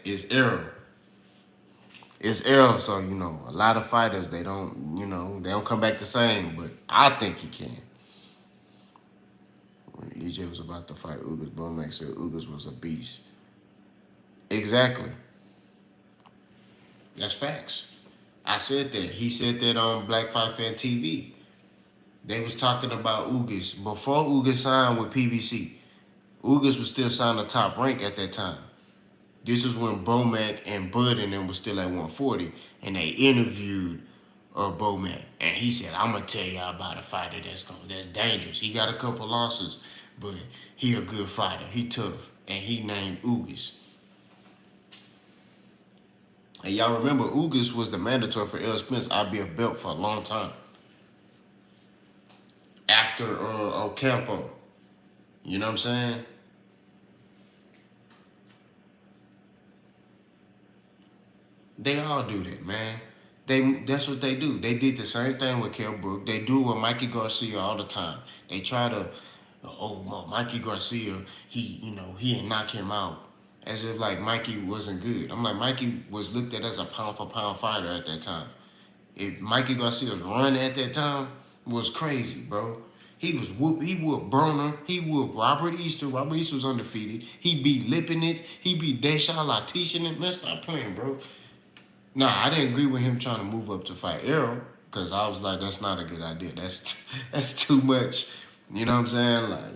it's Errol. It's Errol, so, you know, a lot of fighters, they don't, you know, they don't come back the same, but I think he can. When EJ was about to fight Ugas, Bomac said Ugas was a beast. Exactly. That's facts. I said that. He said that on Black Fight Fan TV. They was talking about Ugas. Before Ugas signed with PBC, Ugas was still signed to Top Rank at that time. This was when Bomac and Bud and them was still at 140, and they interviewed Bomac, and he said, "I'm gonna tell y'all about a fighter that's dangerous. He got a couple losses, but he a good fighter. He tough, and he named Ugas." And y'all remember, Ugas was the mandatory for Errol Spence IBF belt for a long time. After Ocampo, you know what I'm saying? They all do that, man. That's what they do. They did the same thing with Kell Brook. They do it with Mikey Garcia all the time. They try to, oh, Mikey Garcia, he didn't knock him out. As if like Mikey wasn't good. I'm like, Mikey was looked at as a pound for pound fighter at that time. If Mikey Garcia's run at that time was crazy, bro. He whooped Burner. He whooped Robert Easter. Robert Easter was undefeated. He beat Lipinets. He beat Deshaun Latishin. Man, stop playing, bro. Nah, I didn't agree with him trying to move up to fight Errol, because I was like, that's not a good idea. That's too much. You know what I'm saying? Like,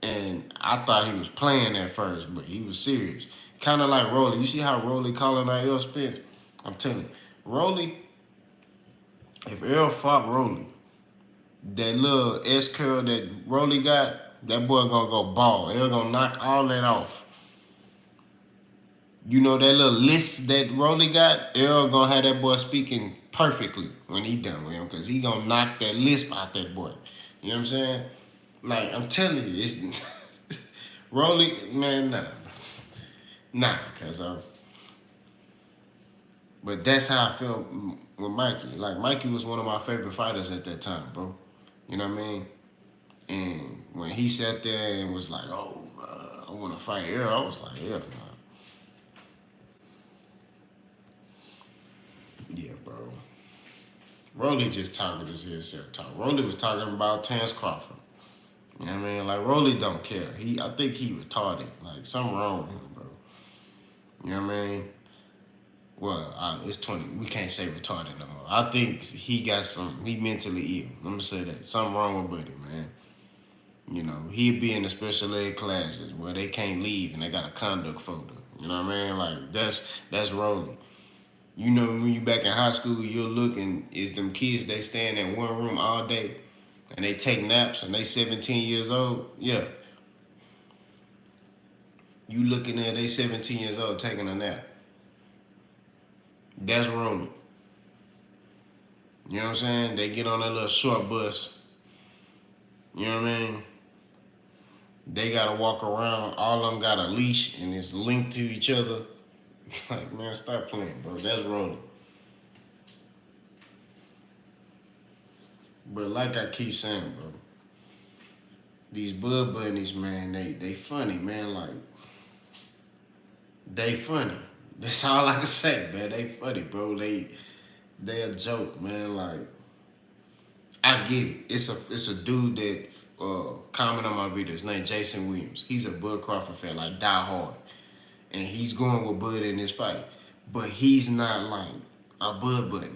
and I thought he was playing at first, but he was serious. Kind of like Rolly. You see how Rolly calling out Errol Spence? I'm telling you, Rolly, if Errol fought Rolly, that little S curl that Rolly got, that boy gonna go ball. Errol gonna knock all that off. You know that little lisp that Rolly got? Errol gonna have that boy speaking perfectly when he done with him, because he gonna knock that lisp out that boy. You know what I'm saying? Like, I'm telling you, it's Rolly, man, nah, because but that's how I felt with Mikey. Like, Mikey was one of my favorite fighters at that time, bro. You know what I mean? And when he sat there and was like, oh, I want to fight Errol, I was like, yeah, nah. Yeah, bro. Rolly just talking his himself talk. Rolly was talking about Terence Crawford. You know what I mean? Like, Rolly don't care. I think he retarded. Like, something wrong with him, bro. You know what I mean? Well, it's 20. We can't say retarded no more. I think he mentally ill. Let me say that. Something wrong with Buddy, man. You know, he'd be in the special ed classes where they can't leave and they got a conduct folder. You know what I mean? Like, that's Rolly. You know, when you back in high school, you'll look and it's them kids, they stand in one room all day and they take naps and they 17 years old. Yeah. You looking at they 17 years old taking a nap. That's Rolly. You know what I'm saying? They get on that little short bus. You know what I mean? They gotta walk around. All of them got a leash and it's linked to each other. Like, man, stop playing, bro. That's rolling. But like I keep saying, bro, these Bud Bunnies, man, they funny, man. Like, they funny. That's all I can say, man. They funny, bro. They a joke, man. Like, I get it. It's a dude that comment on my video. His name Jason Williams. He's a Bud Crawford fan, like die hard, and he's going with Bud in this fight. But he's not like a Bud Bunny.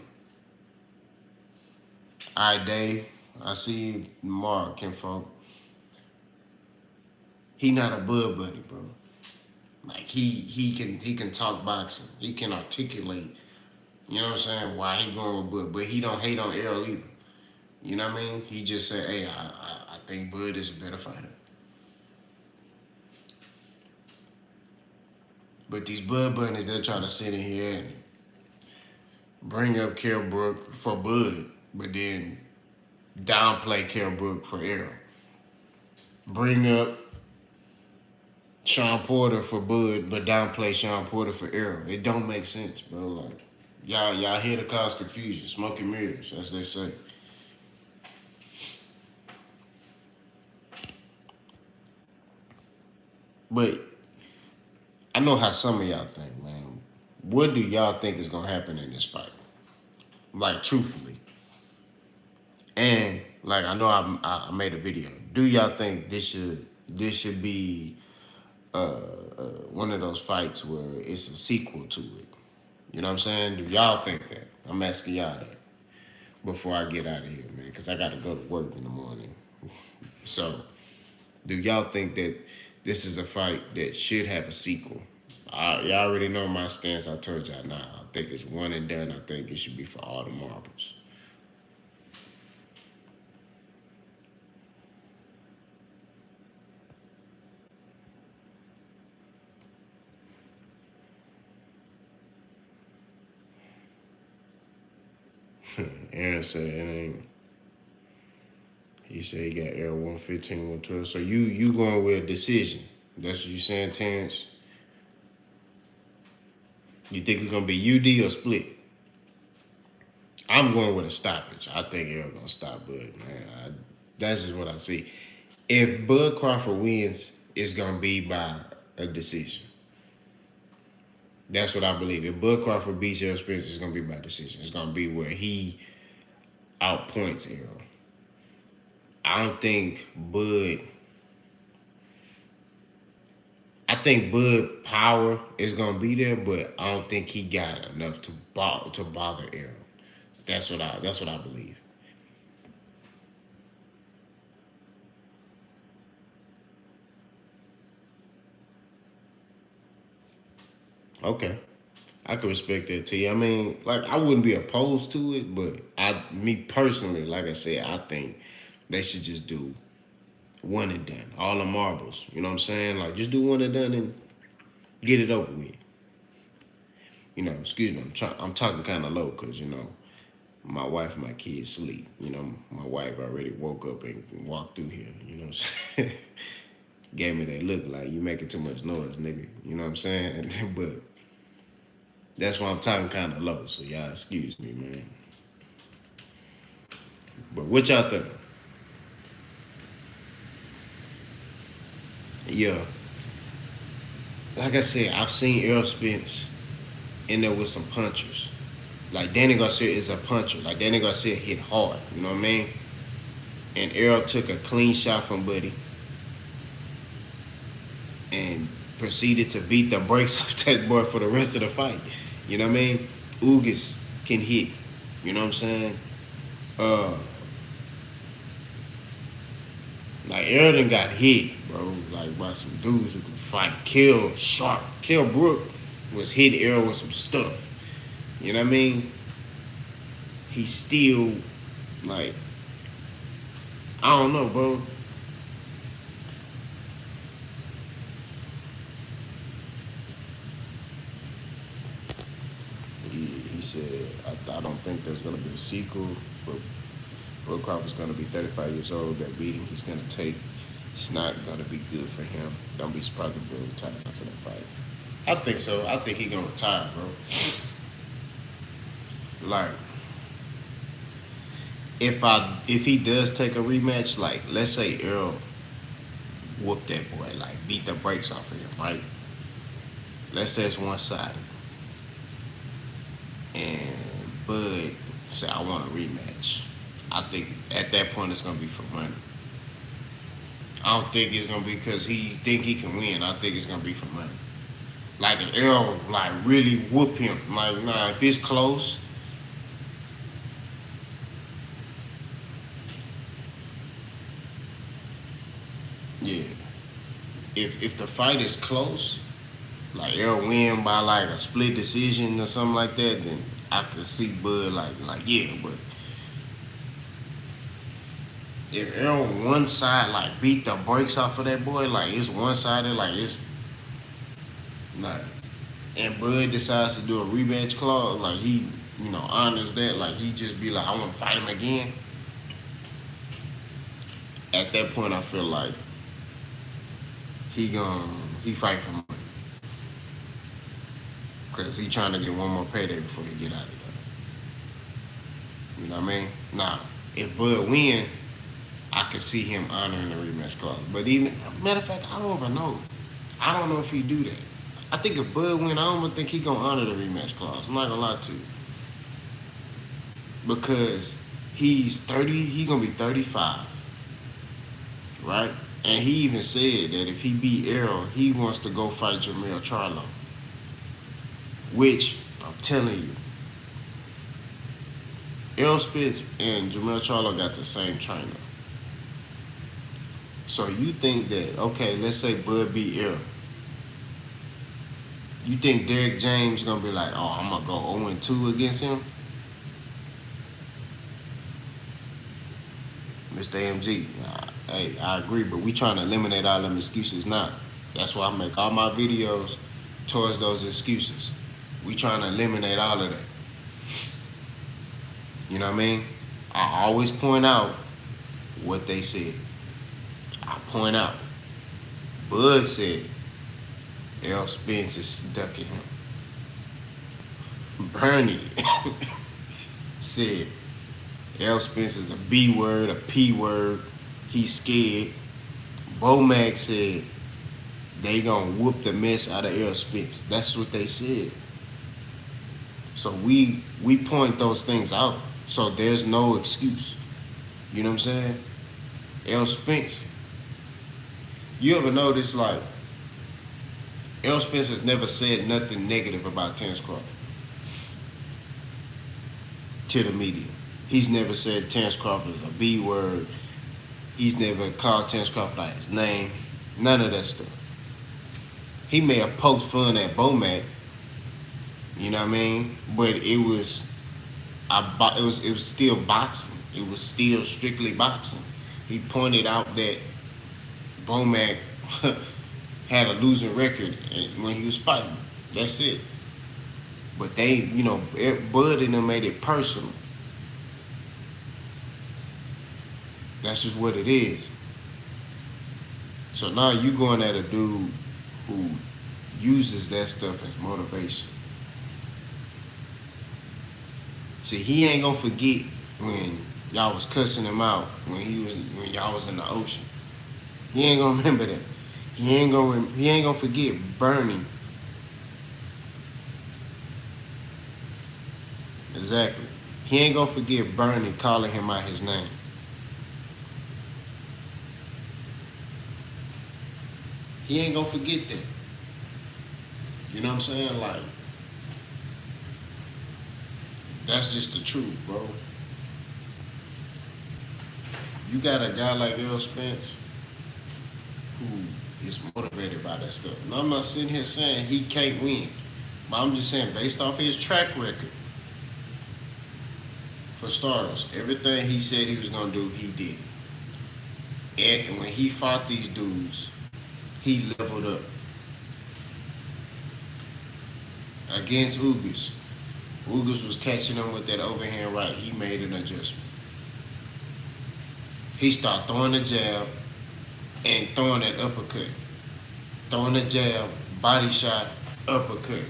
All right, Dave. I see you tomorrow, Kinfolk. He not a Bud Bunny, bro. Like he can talk boxing. He can articulate. You know what I'm saying? Why he going with Bud, but he don't hate on Errol either. You know what I mean? He just said, "Hey, I think Bud is a better fighter." But these Bud Bunnies, they're trying to sit in here and bring up Kell Brook for Bud, but then downplay Kell Brook for Errol. Bring up Sean Porter for Bud, but downplay Sean Porter for Errol. It don't make sense, bro. Like, y'all here to cause confusion, smoke and mirrors, as they say. But I know how some of y'all think, man. What do y'all think is gonna happen in this fight? Like, truthfully. And like, I know I made a video. Do y'all think this should be one of those fights where it's a sequel to it? You know what I'm saying? Do y'all think that? I'm asking y'all that before I get out of here, man, because I got to go to work in the morning. So, do y'all think that this is a fight that should have a sequel? Y'all already know my stance. I told y'all now. I think it's one and done. I think it should be for all the marbles. Aaron said it ain't. He said he got Errol 115, 112. So you going with a decision. That's what you saying, Terrence? You think it's gonna be UD or split? I'm going with a stoppage. I think Errol gonna stop Bud, man. That's just what I see. If Bud Crawford wins, it's gonna be by a decision. That's what I believe. If Bud Crawford beats Errol Spence, it's gonna be by decision. It's gonna be where he outpoints Errol. I don't think Bud. I think Bud power is gonna be there, but I don't think he got enough to bother Errol. That's what I believe. Okay. I can respect that to you. I mean, like, I wouldn't be opposed to it, but me personally, like I said, I think they should just do one and done. All the marbles. You know what I'm saying? Like, just do one and done and get it over with. You know, excuse me, I'm talking kind of low because, you know, my wife and my kids sleep. You know, my wife already woke up and walked through here. You know what I'm saying? Gave me that look like, you making too much noise, nigga. You know what I'm saying? But that's why I'm talking kind of low, so y'all excuse me, man. But what y'all think? Yeah. Like I said, I've seen Errol Spence in there with some punchers. Like, Danny Garcia is a puncher. Like, Danny Garcia hit hard, you know what I mean? And Errol took a clean shot from Buddy and proceeded to beat the brakes off that boy for the rest of the fight. You know what I mean? Ugas can hit. You know what I'm saying? Like, Errol done got hit, bro. Like, by some dudes who can fight. Kell Brook was hitting Errol with some stuff. You know what I mean? He still, like, I don't know, bro. He said, I don't think there's going to be a sequel, but Bud Crawford's going to be 35 years old. That beating he's going to take, it's not going to be good for him. Don't be surprised if Bud retires after that fight. I think so. I think he gonna retire, bro. Like, if he does take a rematch, like let's say Earl whooped that boy, like beat the brakes off of him, right? Let's say it's one sided, and Bud say I want a rematch. I think at that point it's gonna be for money. I don't think it's gonna be because he think he can win. I think it's gonna be for money. Like if Earl like really whoop him, like nah, if it's close, yeah. If the fight is close, like Earl win by like a split decision or something like that, then I could see Bud like yeah, but if Earl one side like beat the brakes off of that boy, like it's one sided, like it's like, and Bud decides to do a rematch clause, like he honors that, like he just be like I want to fight him again. At that point, I feel like he fight for money because he trying to get one more payday before he get out of there. You know what I mean? Now, if Bud win, I could see him honoring the rematch clause. But even matter of fact, I don't even know. I don't know if he do that. I think if Bud win, I don't even think he gonna honor the rematch clause. I'm not gonna lie to you. Because he's 30, he gonna be 35. Right? And he even said that if he beat Errol, he wants to go fight Jermell Charlo. Which, I'm telling you, Errol Spence and Jermell Charlo got the same trainer. So you think that, okay, let's say Bud beat Errol. You think Derrick James gonna be like, oh, I'm gonna go 0-2 against him? Mr. AMG, hey, I agree, but we trying to eliminate all them excuses now. That's why I make all my videos towards those excuses. We trying to eliminate all of that. You know what I mean? I always point out what they said. I point out. Bud said Errol Spence is ducking him. Bernie said Errol Spence is a B word, a P word. He's scared. Bomac said they gonna whoop the mess out of Errol Spence. That's what they said. So we point those things out. So there's no excuse. You know what I'm saying? Errol Spence. You ever notice like Errol Spence has never said nothing negative about Terence Crawford to the media. He's never said Terence Crawford is a B word. He's never called Terence Crawford by his name. None of that stuff. He may have poked fun at Bomac, you know what I mean? But it was still boxing. It was still strictly boxing. He pointed out that Bomac had a losing record when he was fighting. That's it. But they, Bud and them made it personal. That's just what it is. So now you going at a dude who uses that stuff as motivation. See, he ain't gonna forget when y'all was cussing him out when y'all was in the ocean. He ain't gonna remember that. He ain't gonna forget Bernie. Exactly. He ain't gonna forget Bernie calling him out his name. He ain't gonna forget that. You know what I'm saying? Like, that's just the truth, bro. You got a guy like Errol Spence who is motivated by that stuff. Now, I'm not sitting here saying he can't win, but I'm just saying based off his track record, for starters, everything he said he was gonna do, he did. And when he fought these dudes, he leveled up. Against Ugas. Ugas was catching him with that overhand right. He made an adjustment. He started throwing the jab and throwing that uppercut. Throwing the jab, body shot, uppercut.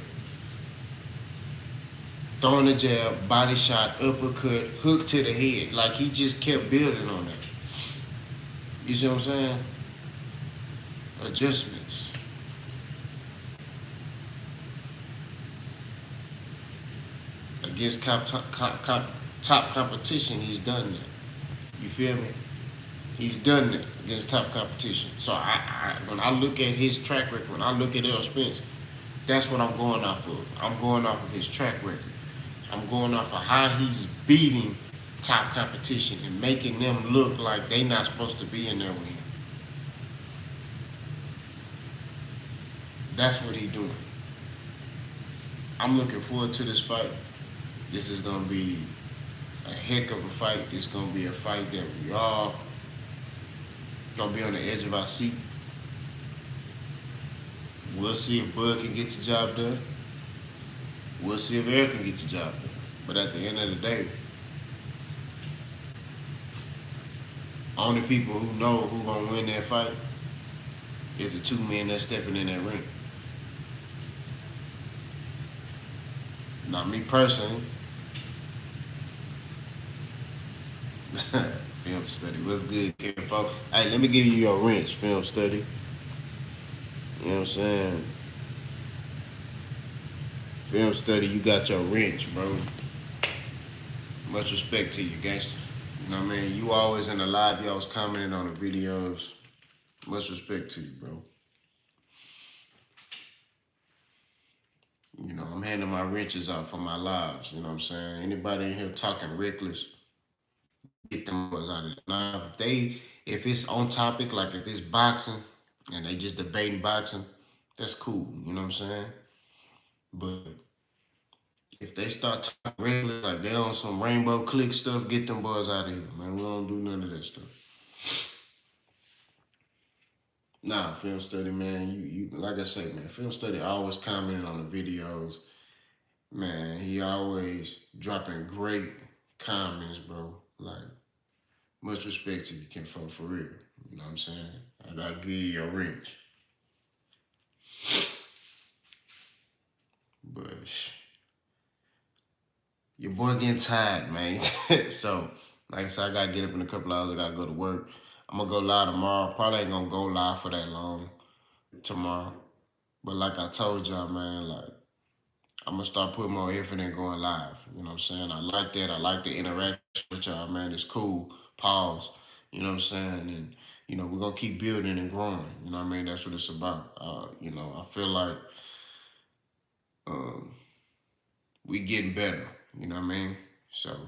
Throwing a jab, body shot, uppercut, hook to the head. Like he just kept building on that. You see what I'm saying? Adjustments. Against top competition, he's done that. You feel me? He's done it against top competition. So when I look at his track record, when I look at Errol Spence, that's what I'm going off of. I'm going off of his track record. I'm going off of how he's beating top competition and making them look like they not supposed to be in there with him. That's what he's doing. I'm looking forward to this fight. This is gonna be a heck of a fight. It's gonna be a fight that we all gonna be on the edge of our seat. We'll see if Bud can get the job done. We'll see if Eric can get the job done. But at the end of the day, only people who know who gonna win that fight is the two men that's stepping in that ring. Not me personally. Film study. What's good, folks? Hey, let me give you your wrench, film study. You know what I'm saying? Film study, you got your wrench, bro. Much respect to you, gangster. You know what I mean? You always in the live, you always commenting on the videos. Much respect to you, bro. You know, I'm handing my wrenches out for my lives. You know what I'm saying? Anybody in here talking reckless, get them boys out of it. Now, if it's on topic, like if it's boxing and they just debating boxing, that's cool. You know what I'm saying? But if they start talking reckless, like they on some rainbow click stuff, get them boys out of here, man. We don't do none of that stuff. Nah, film study, man. You like I say, man. Film study always commenting on the videos. Man, he always dropping great comments, bro. Like, much respect to you, kinfolk, for real. You know what I'm saying? I gotta give you your wrench. But your boy getting tired, man. So, like I said, I gotta get up in a couple hours. I gotta go to work. I'm gonna go live tomorrow. Probably ain't gonna go live for that long tomorrow. But like I told y'all, man, like I'm gonna start putting more effort in going live. You know what I'm saying? I like that. I like the interaction with y'all, man. It's cool. Pause. You know what I'm saying? And you know, we're gonna keep building and growing. You know what I mean? That's what it's about. You know, I feel like um, we getting better. You know what I mean? So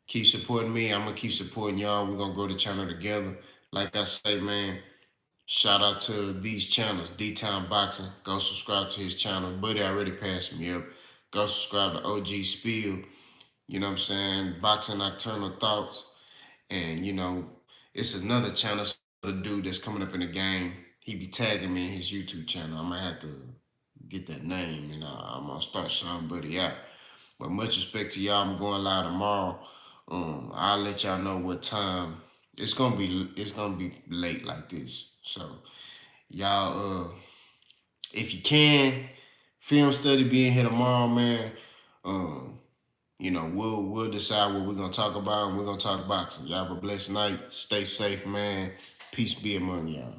keep supporting me. I'm gonna keep supporting y'all. We're gonna grow the channel together. Like I say, man, shout out to these channels, D-Town Boxing. Go subscribe to his channel. Buddy already passed me up. Go subscribe to OG Spiel. You know what I'm saying? Boxing Nocturnal Thoughts. And, you know, it's another channel, the dude that's coming up in the game. He be tagging me in his YouTube channel. I might have to get that name and I'm going to start showing Buddy out. But much respect to y'all. I'm going live tomorrow. I'll let y'all know what time. It's gonna be late like this. So y'all, if you can, film study being here tomorrow, man. You know, we'll decide what we're gonna talk about, and we're gonna talk boxing. Y'all have a blessed night. Stay safe, man. Peace be among y'all.